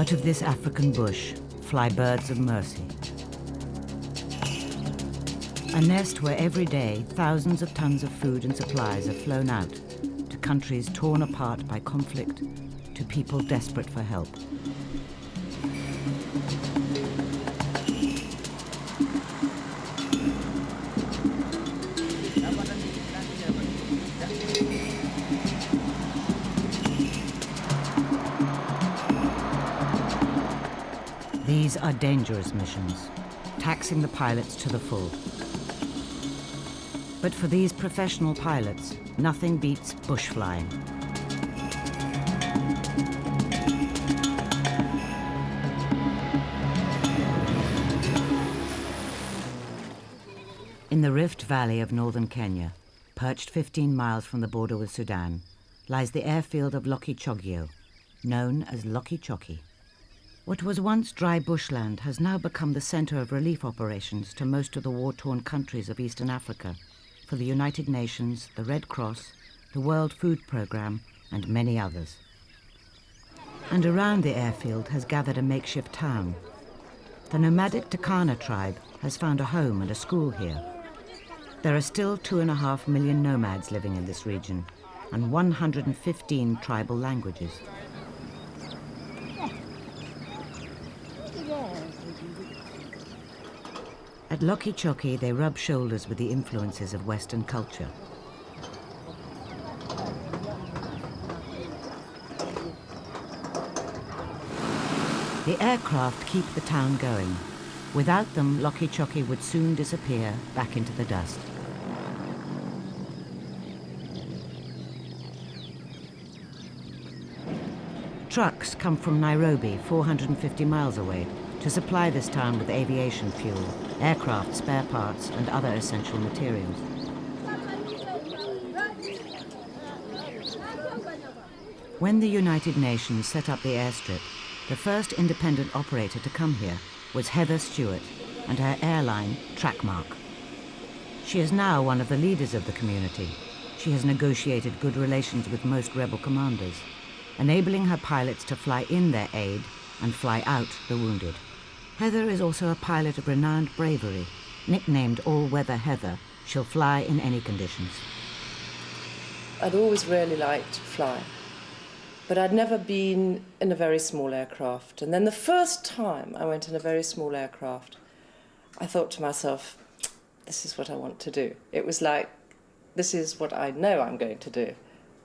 Out of this African bush fly birds of mercy. A nest where every day thousands of tons of food and supplies are flown out to countries torn apart by conflict, to people desperate for help. These are dangerous missions, taxing the pilots to the full. But for these professional pilots, nothing beats bush flying. In the Rift Valley of northern Kenya, perched 15 miles from the border with Sudan, lies the airfield of Lokichogio, known as Lokichoki. What was once dry bushland has now become the center of relief operations to most of the war-torn countries of Eastern Africa, for the United Nations, the Red Cross, the World Food Programme, and many others. And around the airfield has gathered a makeshift town. The nomadic Turkana tribe has found a home and a school here. There are still 2.5 million nomads living in this region, and 115 tribal languages. At Lokichoki, they rub shoulders with the influences of Western culture. The aircraft keep the town going. Without them, Lokichoki would soon disappear back into the dust. Trucks come from Nairobi, 450 miles away, to supply this town with aviation fuel, aircraft spare parts, and other essential materials. When the United Nations set up the airstrip, the first independent operator to come here was Heather Stewart and her airline, Trackmark. She is now one of the leaders of the community. She has negotiated good relations with most rebel commanders, enabling her pilots to fly in their aid and fly out the wounded. Heather is also a pilot of renowned bravery. Nicknamed All-Weather Heather, she'll fly in any conditions. I'd always really liked to fly, but I'd never been in a very small aircraft. And then the first time I went in a very small aircraft, I thought to myself, this is what I want to do. It was like, this is what I know I'm going to do,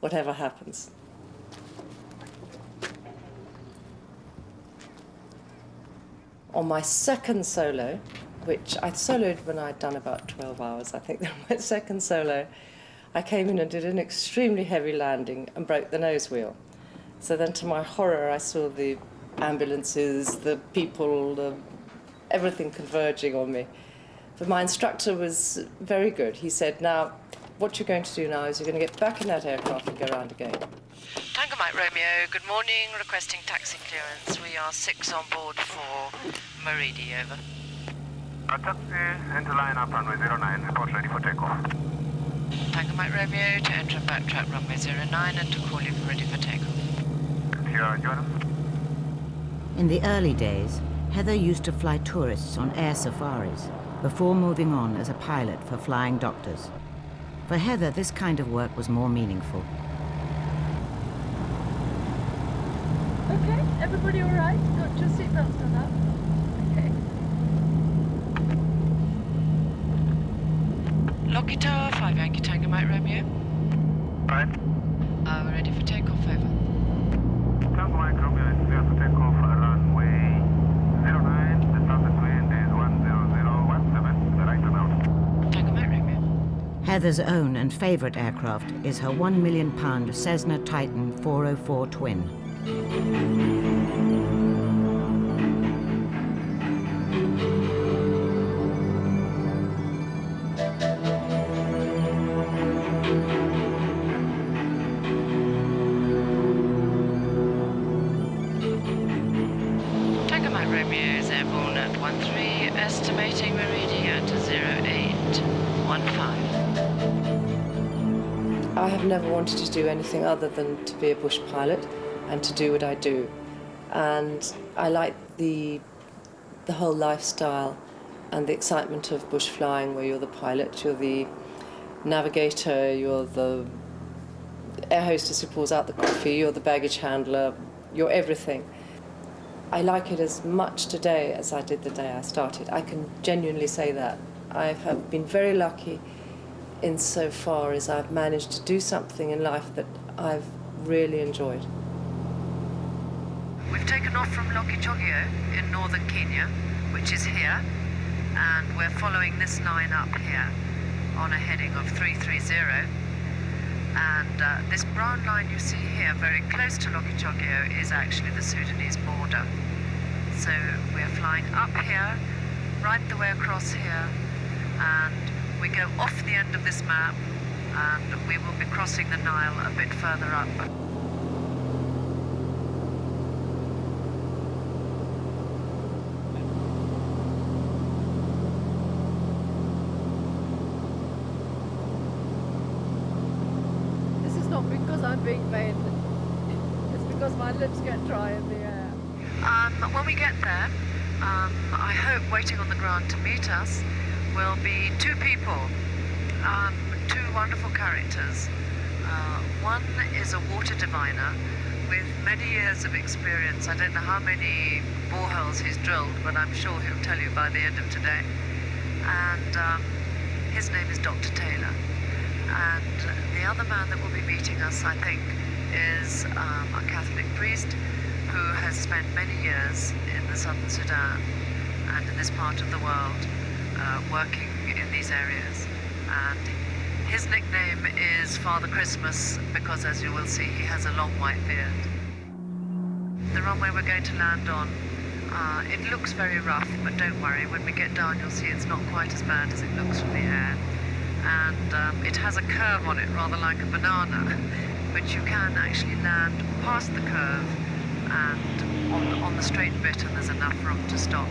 whatever happens. On my second solo, which I soloed when I'd done about 12 hours, I think, my second solo, I came in and did an extremely heavy landing and broke the nose wheel. So then to my horror, I saw the ambulances, the people, everything converging on me. But my instructor was very good. He said, now, what you're going to do now is you're going to get back in that aircraft and go around again. Tango Mike Romeo, good morning, requesting taxi clearance. We are 6 on board for Maridi, over. Taxi, enter line up runway 09, report ready for takeoff. Tango Mike Romeo to enter and backtrack runway 09 and to call you ready for takeoff. Here, Jordan. In the early days, Heather used to fly tourists on air safaris before moving on as a pilot for flying doctors. For Heather, this kind of work was more meaningful. Okay, everybody all right? Got your seatbelts done up? Okay. Locky Tower, 5 Yankee Tango Mike Romeo. Right. We're ready for takeoff, over. Tango Mike Romeo is clear to take off runway 09. The southwest wind is 10017. The right and out. Tango Mike Romeo. Heather's own and favorite aircraft is her 1 million pound Cessna Titan 404 twin. Tango Mike Romeo is airborne at 13, estimating Maridi at 0815. I have never wanted to do anything other than to be a bush pilot and to do what I do. and I like the whole lifestyle and the excitement of bush flying, where you're the pilot, you're the navigator, you're the air hostess who pours out the coffee, you're the baggage handler, you're everything. I like it as much today as I did the day I started. I can genuinely say that. I have been very lucky insofar as I've managed to do something in life that I've really enjoyed. We've taken off from Lokichogio in northern Kenya, which is here, and we're following this line up here on a heading of 330. And this brown line you see here, very close to Lokichogio, is actually the Sudanese border. So we're flying up here, right the way across here, and we go off the end of this map, and we will be crossing the Nile a bit further up. This is not because I'm being vain. It's because my lips get dry in the air. When we get there, I hope waiting on the ground to meet us will be two people, two wonderful characters. One is a water diviner with many years of experience. I don't know how many boreholes he's drilled, but I'm sure he'll tell you by the end of today. And his name is Dr. Taylor. And the other man that will be meeting us, I think, is a Catholic priest who has spent many years in the southern Sudan and in this part of the world working in these areas. And his nickname is Father Christmas because, as you will see, he has a long white beard. The runway we're going to land on, it looks very rough, but don't worry, when we get down you'll see it's not quite as bad as it looks from the air. And it has a curve on it, rather like a banana, which you can actually land past the curve and on the straight bit, and there's enough room to stop.